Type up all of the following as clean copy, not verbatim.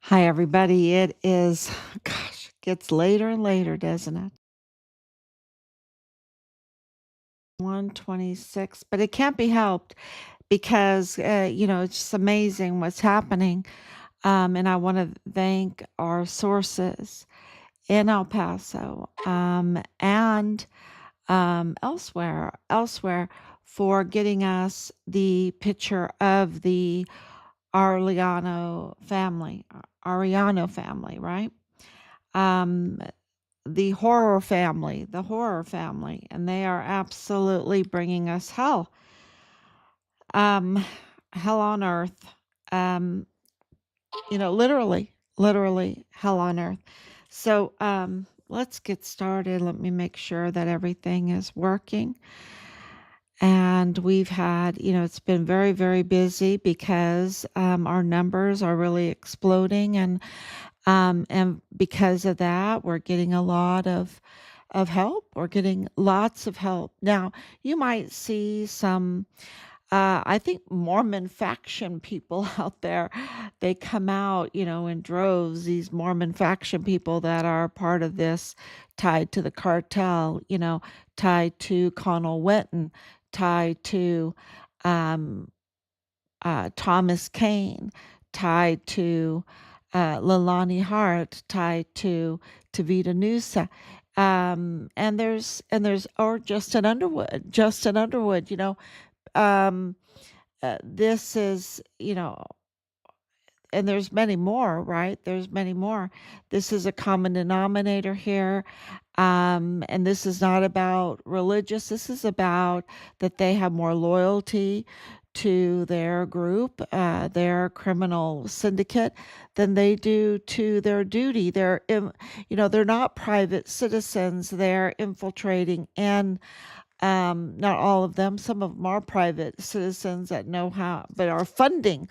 Hi, everybody. It is, gets later and later, doesn't it? 1:26, but it can't be helped because, it's just amazing what's happening. And I want to thank our sources in El Paso and elsewhere for getting us the picture of the Arellano family, right? Um, the horror family, and they are absolutely bringing us hell. Um, hell on earth. Um, literally hell on earth. So, let's get started. Let me make sure that everything is working. And we've had, it's been very, very busy because our numbers are really exploding, and because of that, we're getting a lot of help. We're getting lots of help. Now, you might see some, I think Mormon faction people out there, they come out, in droves, these Mormon faction people that are part of this, tied to the cartel, tied to Connell Wetton, tied to um, Thomas Kane, tied to Lalani Hart, tied to Tavita Nusa. And there's or Justin Underwood, um, this is, and there's many more, right? There's many more. This is a common denominator here. And this is not about religious. This is about that they have more loyalty to their group, their criminal syndicate, than they do to their duty. They're not private citizens. They're infiltrating, and not all of them. Some of them are private citizens that know how, but are funding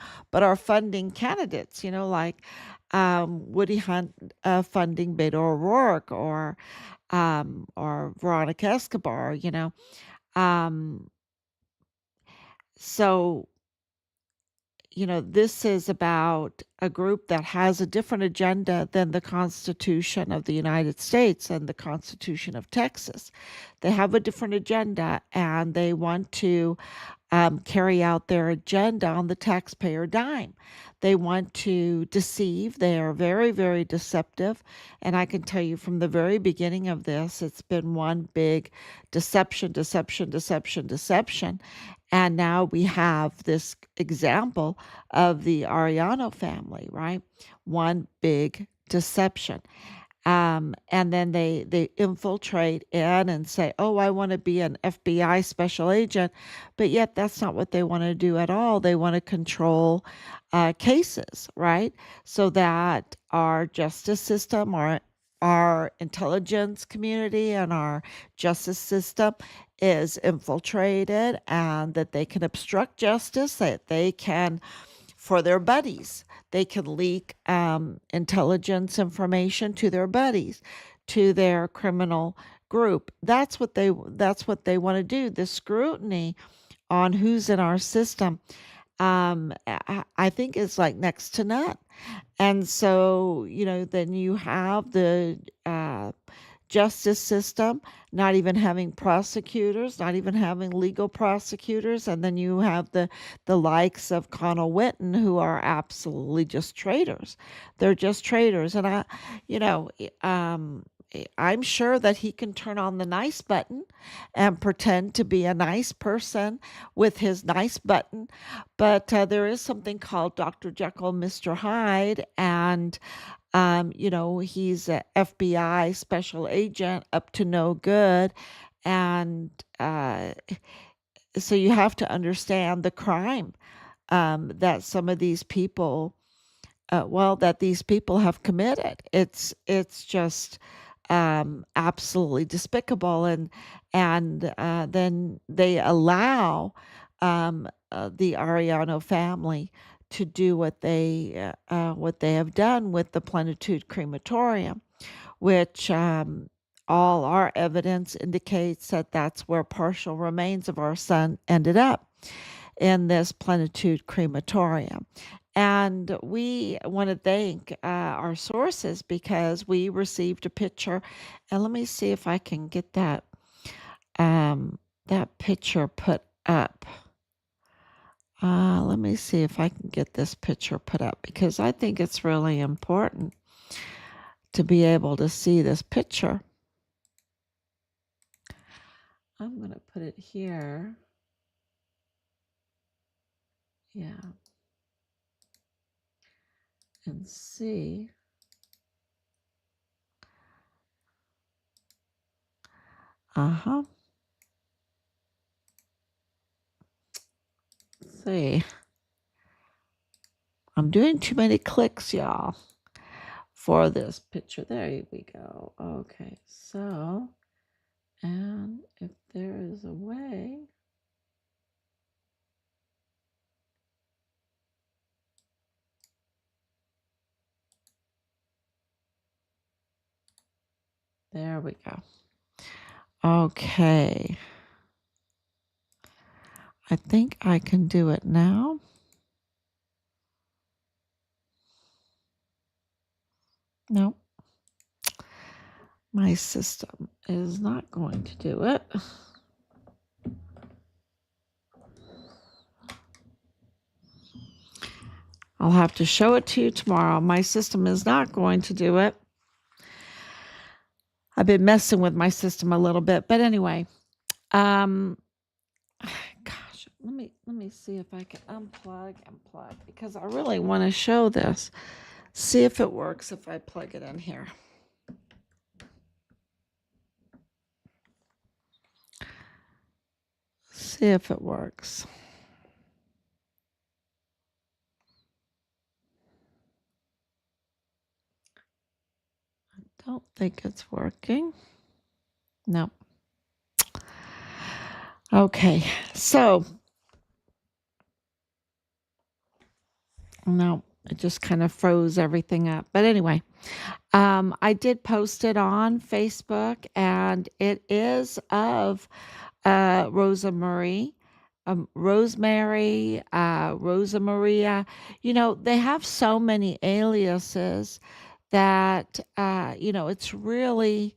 candidates. Like Woody Hunt funding Beto O'Rourke, or Veronica Escobar. Um, so this is about a group that has a different agenda than the Constitution of the United States and the Constitution of Texas. They have a different agenda, and they want to carry out their agenda on the taxpayer dime. They want to deceive. They are very, very deceptive. And I can tell you from the very beginning of this, it's been one big deception, deception, deception, deception. And now we have this example of the Arellano family, right? One big deception. And then they infiltrate in and say, "Oh, I want to be an FBI special agent," but yet that's not what they want to do at all. They want to control cases, right? So that our justice system, our intelligence community, and our justice system is infiltrated, and that they can obstruct justice, that they can, for their buddies, they can leak intelligence information to their buddies, to their criminal group. That's what they want to do. The scrutiny on who's in our system, I think, is like next to none. And so, then you have the justice system not even having prosecutors, not even having legal prosecutors. And then you have the likes of Connell Wetton, who are absolutely just traitors. They're just traitors. And you know, I'm sure that he can turn on the nice button and pretend to be a nice person with his nice button. But there is something called Dr. Jekyll, Mr. Hyde, and he's a FBI special agent up to no good. And so you have to understand the crime that some of these people, that these people have committed. It's just absolutely despicable, and then they allow the Arellano family to do what they have done with the Plenitud Crematorium, which all our evidence indicates that that's where partial remains of our son ended up, in this Plenitud Crematorium. And we want to thank our sources because we received a picture. And let me see if I can get that picture put up. Let me see if I can get this picture put up because I think it's really important to be able to see this picture. I'm going to put it here. Yeah. And see. Uh-huh. Let's see. I'm doing too many clicks, y'all, for this picture. There we go. Okay, so, and if there is a way. There we go. Okay. I think I can do it now. No. My system is not going to do it. I'll have to show it to you tomorrow. My system is not going to do it. I've been messing with my system a little bit, but anyway, gosh, let me see if I can unplug because I really want to show this. See if it works if I plug it in here. See if it works. I don't think it's working. No. Okay, so no, it just kind of froze everything up. But anyway, I did post it on Facebook, and it is of Rosemary, Rosa Maria. You know, they have so many aliases that, it's really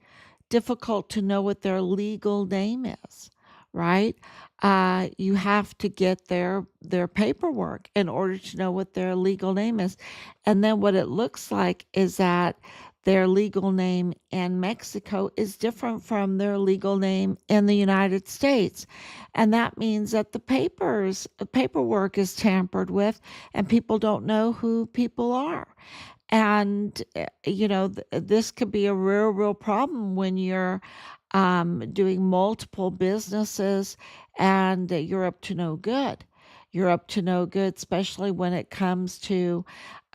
difficult to know what their legal name is, right? You have to get their paperwork in order to know what their legal name is. And then what it looks like is that their legal name in Mexico is different from their legal name in the United States. And that means that the paperwork is tampered with and people don't know who people are. And, this could be a real problem when you're doing multiple businesses and you're up to no good. You're up to no good, especially when it comes to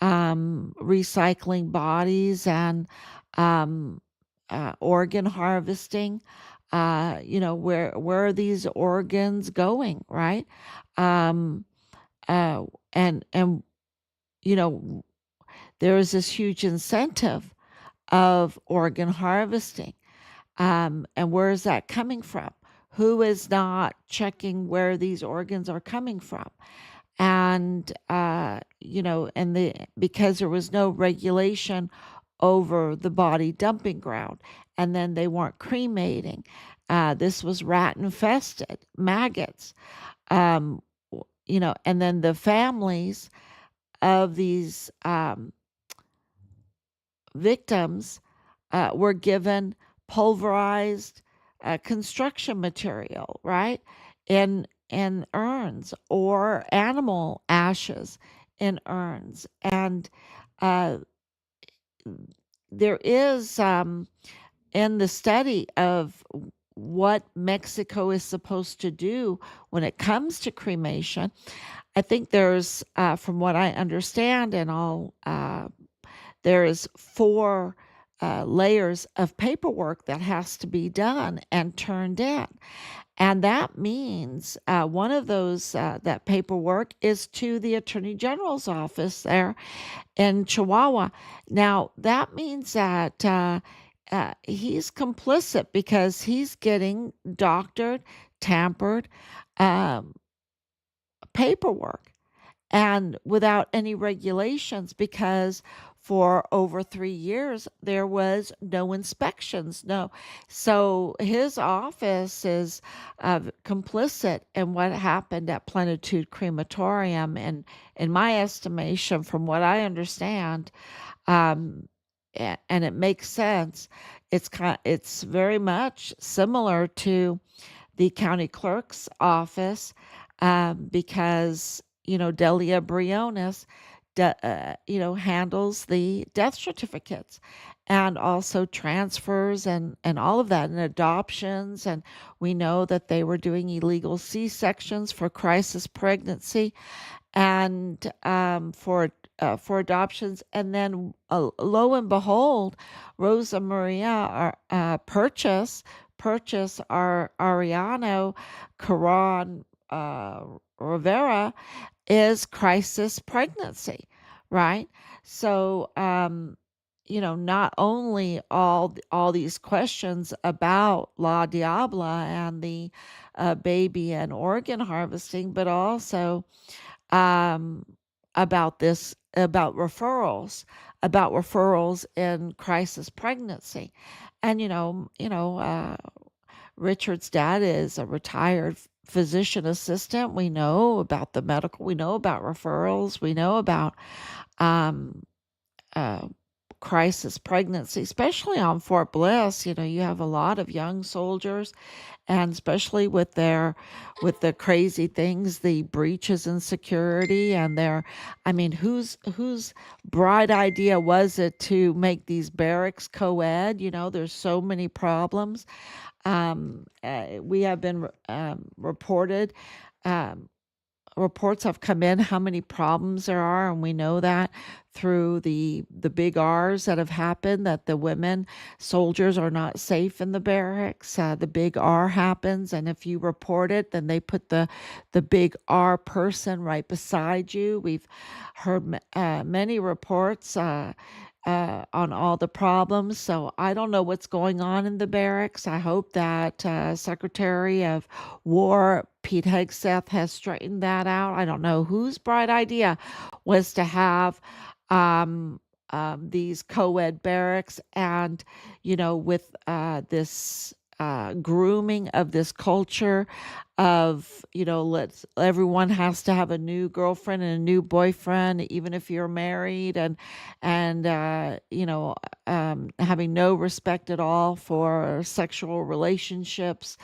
recycling bodies and um, organ harvesting. Where are these organs going, right? Um, and you know there is this huge incentive of organ harvesting. And where is that coming from? Who is not checking where these organs are coming from? And, because there was no regulation over the body dumping ground, and then they weren't cremating. This was rat infested, maggots, um, and then the families of these victims were given pulverized construction material, right? In urns or animal ashes in urns. And uh, there is, in the study of what Mexico is supposed to do when it comes to cremation, I think there's, from what I understand, and there is 4 layers of paperwork that has to be done and turned in. And that means one of those, that paperwork is to the Attorney General's office there in Chihuahua. Now, that means that he's complicit because he's getting doctored, tampered um, paperwork. and without any regulations, because for over 3 years there was no inspections. No, so his office is complicit in what happened at Plenitud Crematorium, and in my estimation, from what I understand, um, and it makes sense. It's very much similar to the county clerk's office, because Delia Briones, handles the death certificates and also transfers and all of that, and adoptions. And we know that they were doing illegal C-sections for crisis pregnancy, and for adoptions. And then lo and behold, Rosa Maria purchase our Arellano-Cuarón Rivera is crisis pregnancy, right? So, not only all these questions about La Diabla and the baby and organ harvesting, but also um, about referrals in crisis pregnancy. And Richard's dad is a retired physician assistant. We know about the medical, we know about referrals, we know about um, uh, crisis pregnancy, especially on Fort Bliss. You have a lot of young soldiers, and especially with the crazy things, the breaches in security, and I mean, whose bright idea was it to make these barracks co-ed? There's so many problems. We have been um, reports have come in how many problems there are, and we know that through the big R's that have happened, that the women soldiers are not safe in the barracks. The big R happens, and if you report it, then they put the big R person right beside you. We've heard many reports on all the problems. So I don't know what's going on in the barracks. I hope that Secretary of War Pete Hegseth has straightened that out. I don't know whose bright idea was to have um, these co-ed barracks, and with this grooming of this culture of let's everyone has to have a new girlfriend and a new boyfriend, even if you're married, and having no respect at all for sexual relationships,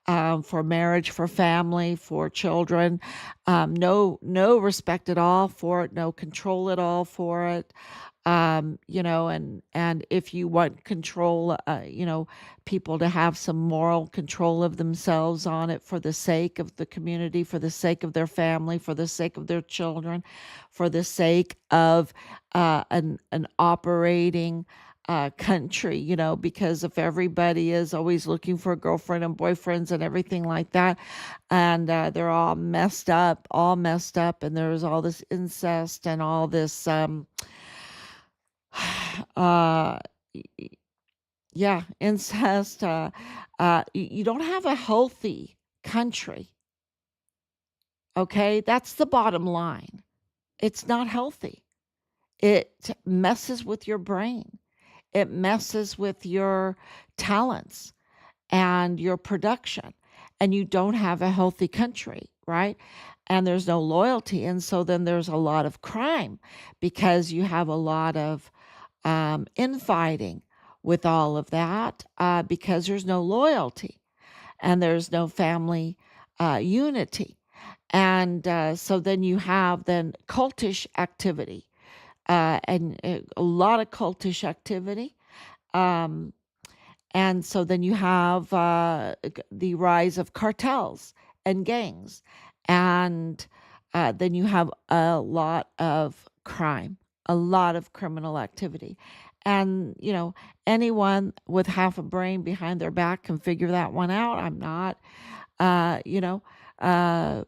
for marriage, for family, for children. No respect at all for it, no control at all for it. And if you want control, people to have some moral control of themselves on it, for the sake of the community, for the sake of their family, for the sake of their children, for the sake of an operating country, because if everybody is always looking for a girlfriend and boyfriends and everything like that, and they're all messed up, and there's all this incest and all this, uh, yeah, incest, you don't have a healthy country. Okay, that's the bottom line. It's not healthy. It messes with your brain. It messes with your talents and your production, and you don't have a healthy country, right? And there's no loyalty, and so then there's a lot of crime, because you have a lot of infighting with all of that, because there's no loyalty and there's no family unity. And so then you have then cultish activity, and a lot of cultish activity. Um, and so then you have the rise of cartels and gangs. And then you have a lot of crime, a lot of criminal activity. And, anyone with half a brain behind their back can figure that one out. I'm not, uh, you know, uh,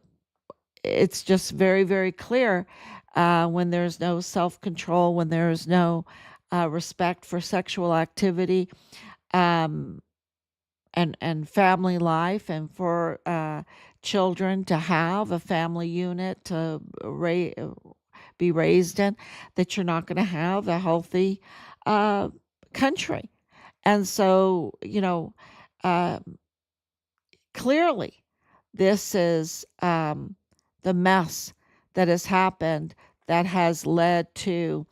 it's just very, very clear when there's no self control, when there's no respect for sexual activity. Um, and family life, and for children to have a family unit to be raised in, that you're not going to have a healthy uh, country. And so, uh, clearly, this is the mess that has happened, that has led to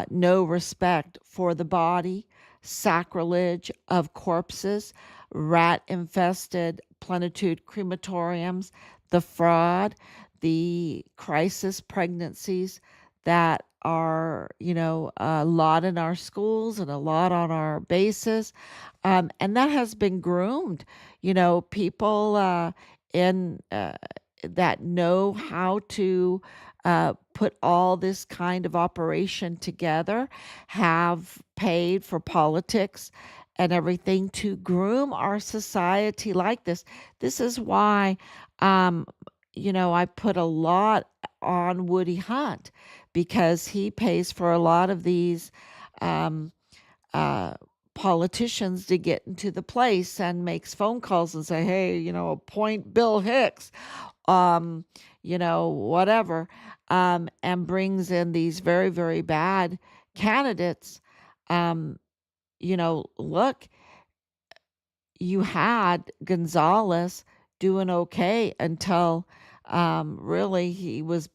no respect for the body, sacrilege of corpses, rat-infested Plenitud crematoriums, the fraud, the crisis pregnancies that are, a lot in our schools and a lot on our bases. And that has been groomed. People in that know how to put all this kind of operation together, have paid for politics and everything to groom our society like this. This is why, um, I put a lot on Woody Hunt, because he pays for a lot of these um, uh, politicians to get into the place, and makes phone calls and say, hey, appoint Bill Hicks, um, whatever, and brings in these very, very bad candidates. Um, Look, you had Gonzalez doing okay until really he was,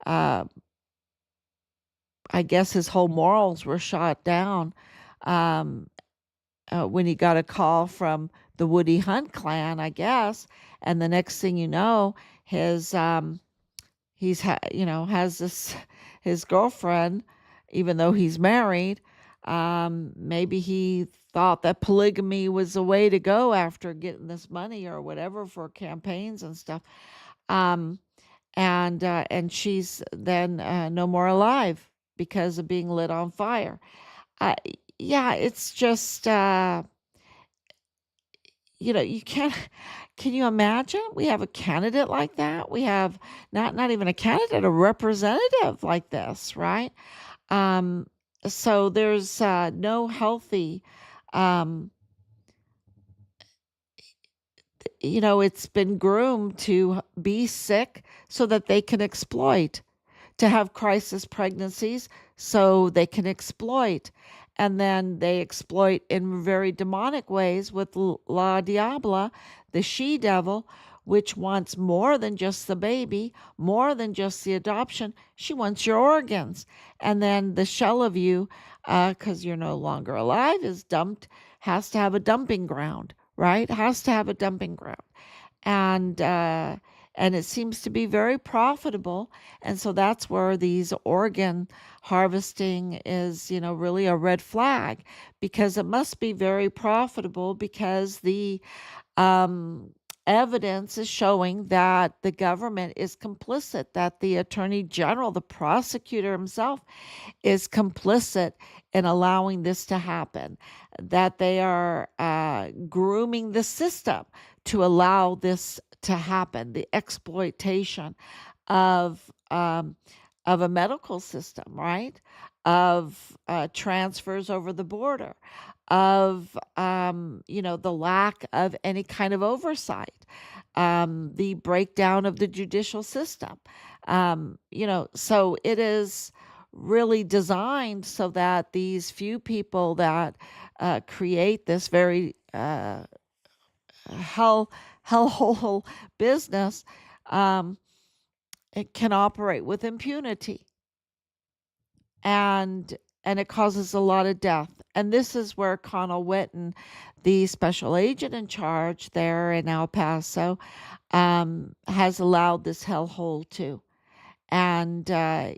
uh, I guess his whole morals were shot down um, when he got a call from the Woody Hunt clan, I guess. And the next thing you know, his has this his girlfriend, even though he's married. Maybe he thought that polygamy was the way to go after getting this money or whatever for campaigns and stuff. Um, and she's then no more alive because of being lit on fire. Uh, yeah, it's just you can't. Can you imagine? We have a candidate like that. We have not even a candidate, a representative like this, right? Um, so there's no healthy. Um, it's been groomed to be sick so that they can exploit, to have crisis pregnancies so they can exploit. And then they exploit in very demonic ways with La Diabla, the she devil, which wants more than just the baby, more than just the adoption. She wants your organs. And then the shell of you, because you're no longer alive, is dumped, has to have a dumping ground, right? Has to have a dumping ground. And it seems to be very profitable. And so that's where these organ harvesting is, really a red flag, because it must be very profitable, because the um, evidence is showing that the government is complicit, that the attorney general, the prosecutor himself, is complicit in allowing this to happen, that they are grooming the system to allow this to happen, the exploitation of a medical system, right? Of transfers over the border, of the lack of any kind of oversight, the breakdown of the judicial system. So it is really designed so that these few people that create this very hellhole business, um, it can operate with impunity, and it causes a lot of death. And this is where Connell Witten, the special agent in charge there in El Paso, has allowed this hellhole too. And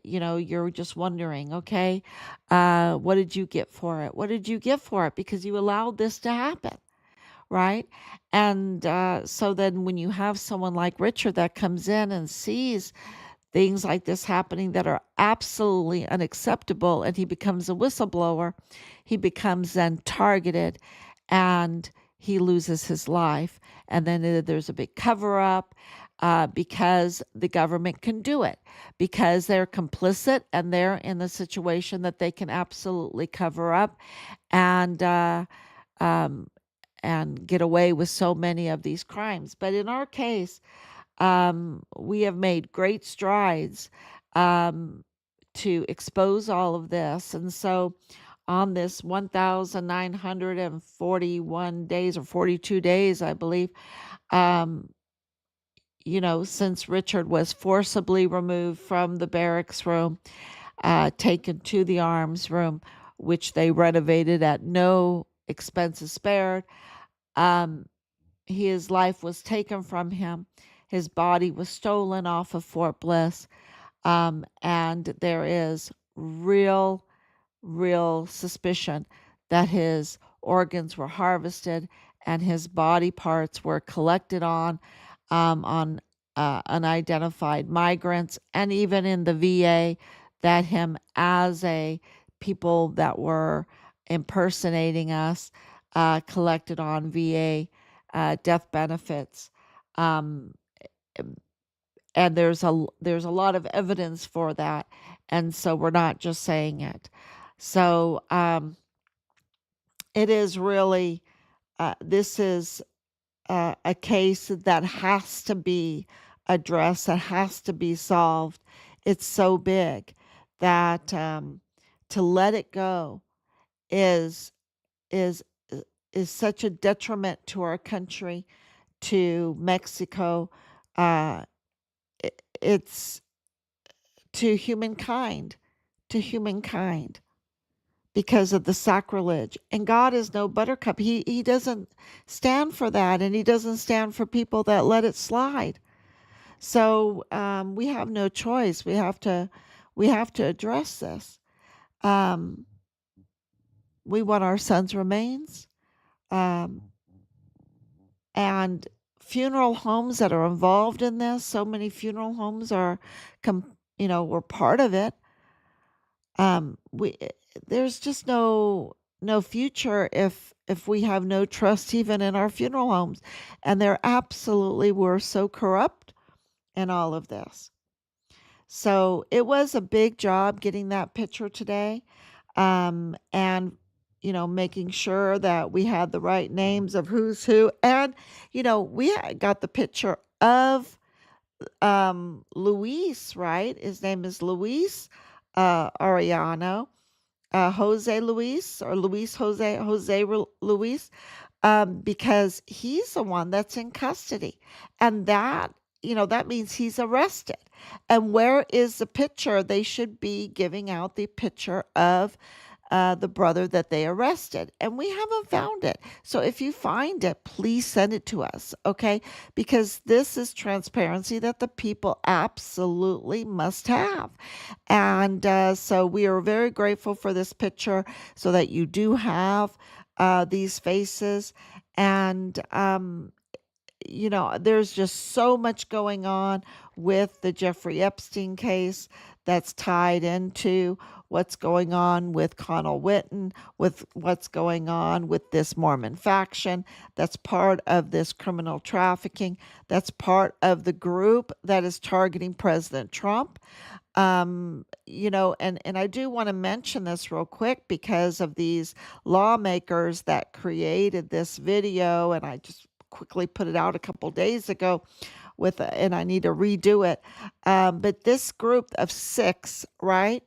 you're just wondering, okay, what did you get for it? What did you get for it? Because you allowed this to happen, right? And so then when you have someone like Richard that comes in and sees things like this happening that are absolutely unacceptable, and he becomes a whistleblower, he becomes then targeted, and he loses his life. And then there's a big cover up, because the government can do it, because they're complicit and they're in the situation that they can absolutely cover up. And um, and get away with so many of these crimes. But in our case, we have made great strides um, to expose all of this. And so on this 1,941 days or 42 days, I believe, um, since Richard was forcibly removed from the barracks room, taken to the arms room, which they renovated at no expenses spared, um, his life was taken from him. His body was stolen off of Fort Bliss. And there is real suspicion that his organs were harvested and his body parts were collected on unidentified migrants, and even in the VA, that him as a people that were impersonating us collected on VA death benefits. Um, and there's a lot of evidence for that, and so we're not just saying it. So it is really this is a case that has to be addressed, that has to be solved. It's so big that to let it go is is is such a detriment to our country, to Mexico. Uh, it's to humankind, to humankind, because of the sacrilege. And God is no buttercup. He doesn't stand for that, and he doesn't stand for people that let it slide. So we have no choice. We have to address this. Um, we want our son's remains, um, and funeral homes that are involved in this. So many funeral homes are, were part of it. We There's just no future if we have no trust even in our funeral homes, and they're absolutely were so corrupt in all of this. So it was a big job getting that picture today, and making sure that we had the right names of who's who, and got the picture of Luis, right? His name is Luis Arellano, Jose Luis, or Luis Luis, because he's the one that's in custody. And that means he's arrested. And where is the picture? They should be giving out the picture of the brother that they arrested. And we haven't found it. So if you find it, please send it to us, okay? Because this is transparency that the people absolutely must have. And so we are very grateful for this picture, so that you do have these faces. And there's just so much going on with the Jeffrey Epstein case that's tied into what's going on with Connell Witten, with what's going on with this Mormon faction that's part of this criminal trafficking, that's part of the group that is targeting President Trump. And I do want to mention this real quick because of these lawmakers that created this video, and I just quickly put it out a couple days ago and I need to redo it. But this group of 6, right?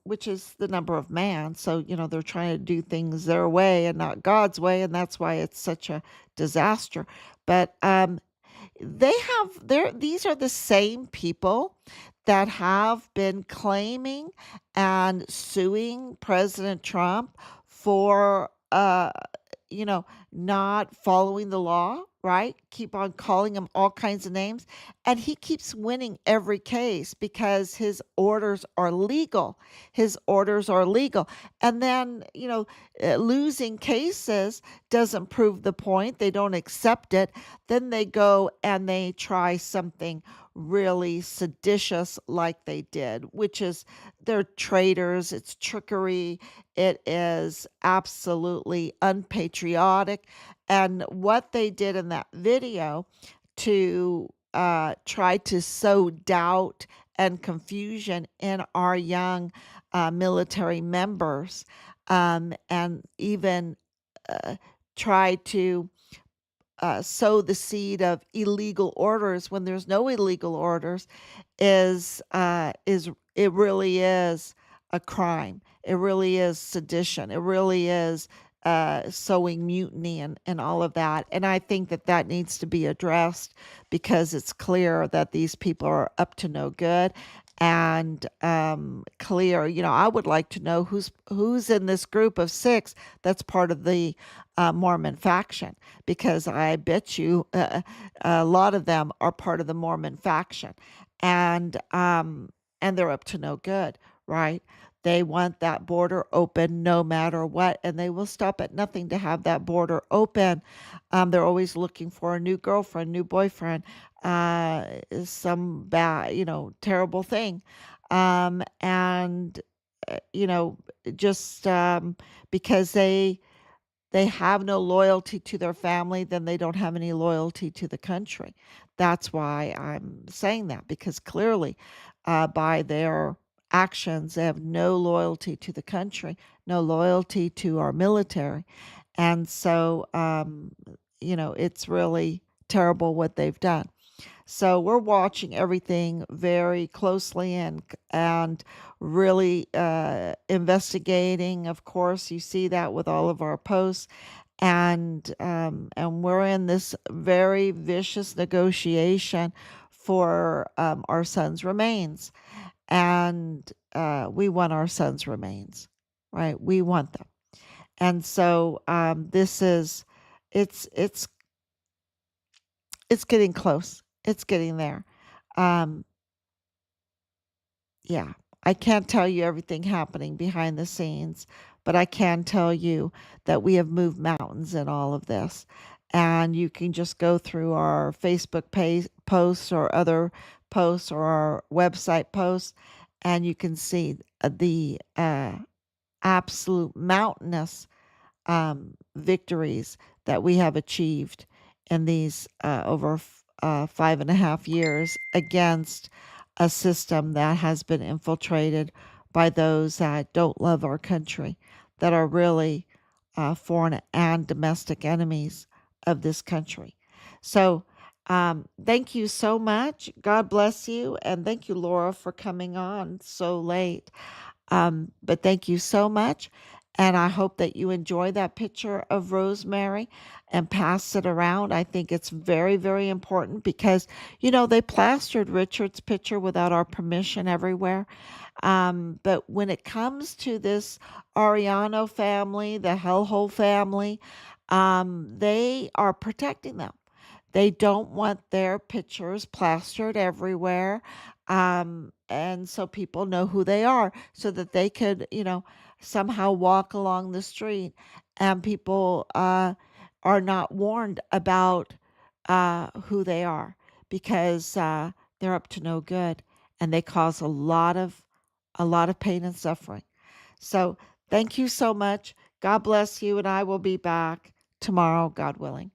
Which is the number of man. So, they're trying to do things their way and not God's way, and that's why it's such a disaster. But these are the same people that have been claiming and suing President Trump for not following the law, right? Keep on calling him all kinds of names. And he keeps winning every case because his orders are legal. His orders are legal. And then, losing cases doesn't prove the point. They don't accept it. Then they go and they try something really seditious like they did, which is they're traitors. It's trickery. It is absolutely unpatriotic. And what they did in that video to try to sow doubt and confusion in our young military members, and even uh, try to sow the seed of illegal orders when there's no illegal orders is it really is a crime. It really is sedition. It really is sowing mutiny and all of that. And I think that that needs to be addressed because it's clear that these people are up to no good. And clear, I would like to know who's in this group of 6 that's part of the Mormon faction, because I bet you a lot of them are part of the Mormon faction, and they're up to no good, right? They want that border open no matter what, and they will stop at nothing to have that border open. They're always looking for a new girlfriend, new boyfriend, some bad, terrible thing, and you know, just because they have no loyalty to their family, then they don't have any loyalty to the country. That's why I'm saying that, because clearly, by their actions, they have no loyalty to the country, no loyalty to our military. And so, it's really terrible what they've done. So we're watching everything very closely and really investigating. Of course, you see that with all of our posts, and we're in this very vicious negotiation for our son's remains, and we want our son's remains, right? We want them, and so this is it's it's getting close. It's getting there. Um, yeah, I can't tell you everything happening behind the scenes, but I can tell you that we have moved mountains in all of this. And you can just go through our Facebook page posts or other posts or our website posts, and you can see the absolute mountainous victories that we have achieved in these over 5.5 years against a system that has been infiltrated by those that don't love our country, that are really foreign and domestic enemies of this country. So, thank you so much. God bless you. And thank you, Laura, for coming on so late. But thank you so much. And I hope that you enjoy that picture of Rosemary and pass it around. I think it's very, very important because, they plastered Richard's picture without our permission everywhere. But when it comes to this Arellano family, the Hellhole family, they are protecting them. They don't want their pictures plastered everywhere. And so people know who they are so that they could, somehow walk along the street and people are not warned about who they are because they're up to no good and they cause a lot of pain and suffering. So thank you so much. God bless you, and I will be back tomorrow, God willing.